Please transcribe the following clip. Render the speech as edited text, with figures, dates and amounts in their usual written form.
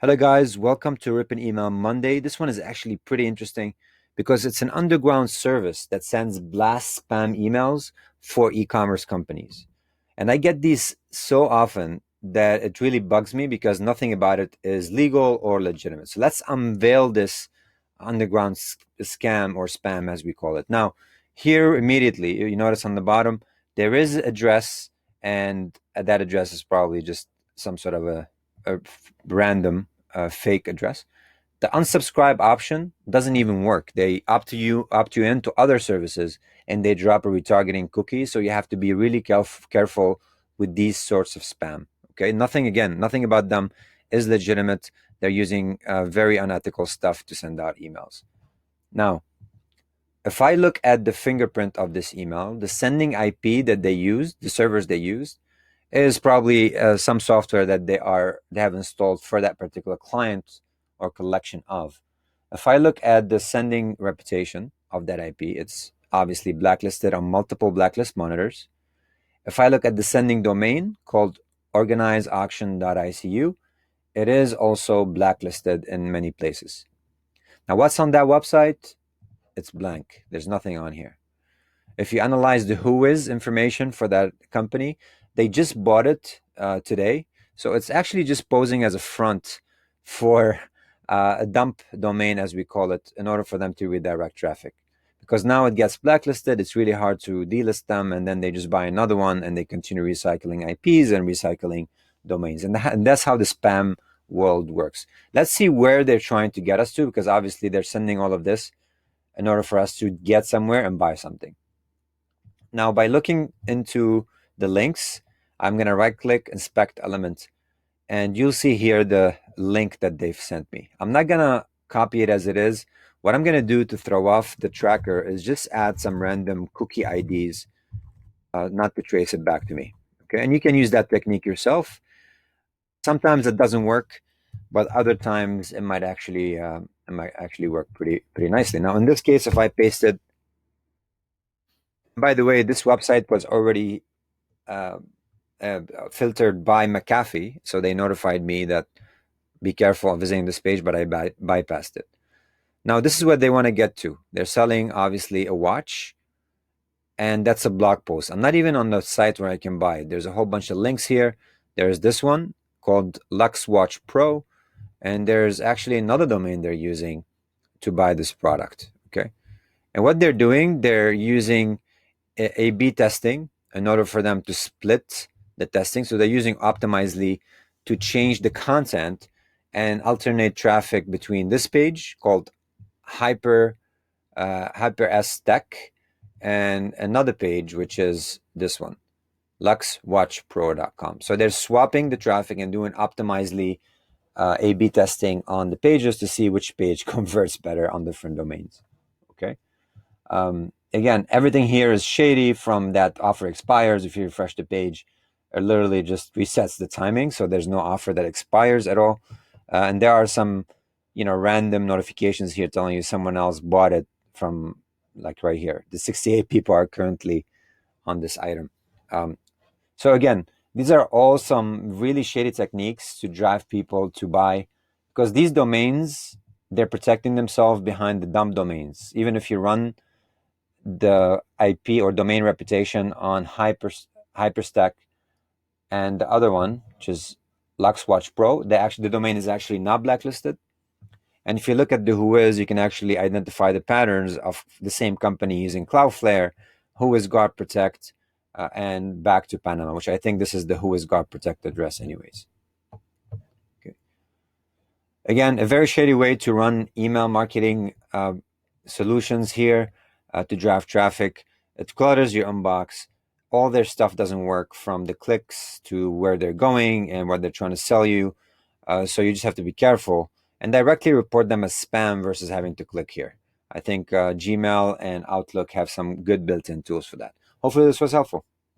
Hello, guys. Welcome to Rip and Email Monday. This one is actually pretty interesting because it's an underground service that sends blast spam emails for e commerce companies. And I get these so often that it really bugs me because nothing about it is legal or legitimate. So let's unveil this underground scam or spam, as we call it. Now, here immediately, you notice on the bottom, there is address, and that address is probably just some sort of a random fake address. The unsubscribe option doesn't even work. They opt you into other services, and they drop a retargeting cookie. So you have to be really careful with these sorts of spam. Okay, nothing about them is legitimate. They're using very unethical stuff to send out emails. Now, if I look at the fingerprint of this email, the sending IP that they used, the servers they used, is probably some software that they have installed for that particular client or collection of. If I look at the sending reputation of that IP, it's obviously blacklisted on multiple blacklist monitors. If I look at the sending domain called organizeauction.icu, it is also blacklisted in many places. Now, what's on that website? It's blank. There's nothing on here. If you analyze the who is information for that company, they just bought it today. So it's actually just posing as a front for a dump domain, as we call it, in order for them to redirect traffic. Because now it gets blacklisted, it's really hard to delist them, and then they just buy another one and they continue recycling IPs and recycling domains. And that's how the spam world works. Let's see where they're trying to get us to, because obviously they're sending all of this in order for us to get somewhere and buy something. Now, by looking into the links, I'm going to right click, inspect element, and you'll see here the link that they've sent me. I'm not going to copy it as it is. What I'm going to do to throw off the tracker is just add some random cookie IDs, not to trace it back to me. Okay, and you can use that technique yourself. Sometimes it doesn't work, but other times it might actually work pretty nicely. Now, in this case, if I pasted, by the way, this website was already uh, filtered by McAfee, so they notified me that be careful of visiting this page, but I bypassed it. Now, this is what they want to get to. They're selling, obviously, a watch, and that's a blog post. I'm not even on the site where I can buy it. There's a whole bunch of links here. There's this one called Lux Watch Pro, and there's actually another domain they're using to buy this product. Okay. And what they're doing, they're using A/B testing in order for them to split the testing. So they're using Optimizely to change the content and alternate traffic between this page called Hyper S Tech and another page, which is this one, luxwatchpro.com. So they're swapping the traffic and doing Optimizely A/B testing on the pages to see which page converts better on different domains. Okay. Again, everything here is shady from that offer expires. If you refresh the page, it literally just resets the timing. So there's no offer that expires at all. And there are some, random notifications here telling you someone else bought it from, like, right here. The 68 people are currently on this item. So again, these are all some really shady techniques to drive people to buy, because these domains, they're protecting themselves behind the dump domains. Even if you run the IP or domain reputation on Hyperstack and the other one, which is LuxWatch Pro, the domain is actually not blacklisted. And if you look at the whois, you can actually identify the patterns of the same company using Cloudflare, whois guard protect, and back to Panama, which I think this is the whois guard protect address, anyways. Okay. Again, a very shady way to run email marketing solutions here to drive traffic. It clutters your inbox. All their stuff doesn't work, from the clicks to where they're going and what they're trying to sell you. So you just have to be careful and directly report them as spam versus having to click here. I think Gmail and Outlook have some good built-in tools for that. Hopefully this was helpful.